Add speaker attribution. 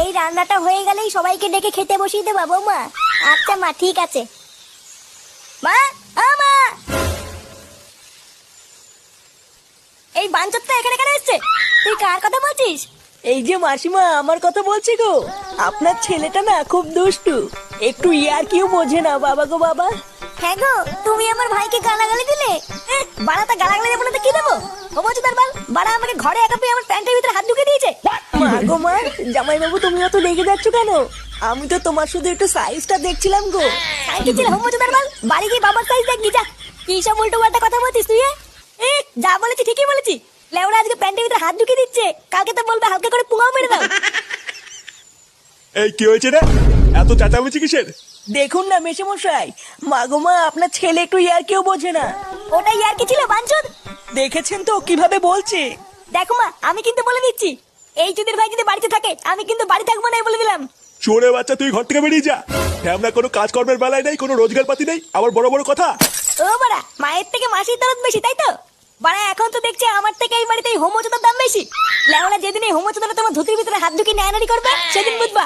Speaker 1: এই রান্নাটা হয়ে গেলেই সবাইকে ডেকে খেতে বসিয়ে দেবা বৌমা। আচ্ছা মা, ঠিক আছে। মা, ও মা, এই বাঞ্চতটা এখানে কেন এসছে? তুই কার কথা বলছিস?
Speaker 2: এই যে মাসিমা, আমার কথা বলছি গো। আপনার ছেলেটা না খুব দুষ্টু, একটু ইয়ার কিউ বোঝে না বাবা গো বাবা।
Speaker 1: হ্যাঁ গো, তুমি আমার ভাইকে গালাগালি দিলে। বাড়াটা গালাগালি দেবো না তো কি দেবো? ও বলছো তার বাল, বাড়া আমাকে ঘরে একা পেয়ে আমার প্যান্টের ভিতরে হাত ঢুকে দিয়েছে।
Speaker 2: মা গো মা, জামাই বাবু তুমি অত রেগে যাচ্ছ কেন? আমি তো তোমার শুধু একটু সাইজটা দেখছিলাম গো।
Speaker 1: কি ছিল হোম তার বাল? বাড়ি গিয়ে বাবার সাইজ দেখবি যা। কি সব উল্টো পাল্টা কথা বলছিস তুই? যা বলেছি ঠিকই বলেছি। লেওরা আজকে প্যান্টের ভিতরে হাত ঢুকে দিচ্ছে, কালকে তো বলবে হালকা করে পুঙাও মেরে দাও।
Speaker 3: এই কি হয়েছে রে? এত চেঁচামেচি কিসের?
Speaker 2: দেখুন না মেশামশাই, মা গো মা, আপনার ছেলে একটু ইয়ার কিউ বোঝে না।
Speaker 1: ওটাই আর কি ছিল বাঞ্চদ?
Speaker 2: দেখেছেন তো কিভাবে বলছে।
Speaker 1: দেখো মা, আমি কিন্তু বলে দিচ্ছি, এই চুদির ভাই যদি বাড়িতে থাকে আমি কিন্তু বাড়ি থাকবো না, বলে দিলাম।
Speaker 3: চোরে বাচ্চা, তুই ঘর থেকে বেরিয়ে যা। আমরা কোনো কাজকর্মের বেলায় নেই, কোনো রোজগার পাতি নেই, আবার বড় বড় কথা।
Speaker 1: ও বাড়া, মায়ের থেকে মাসির দরদ বেশি, তাই তো? বাড়া এখন তো দেখছি আমার থেকে এই বাড়িতে হোমোচোদার দাম বেশি। লেওরা যেদিন এই হোমোচোদাটা তোমার ধুতির ভিতরে হাত ঢুকিয়ে নেয়ানারি করবে সেদিন বুঝবা।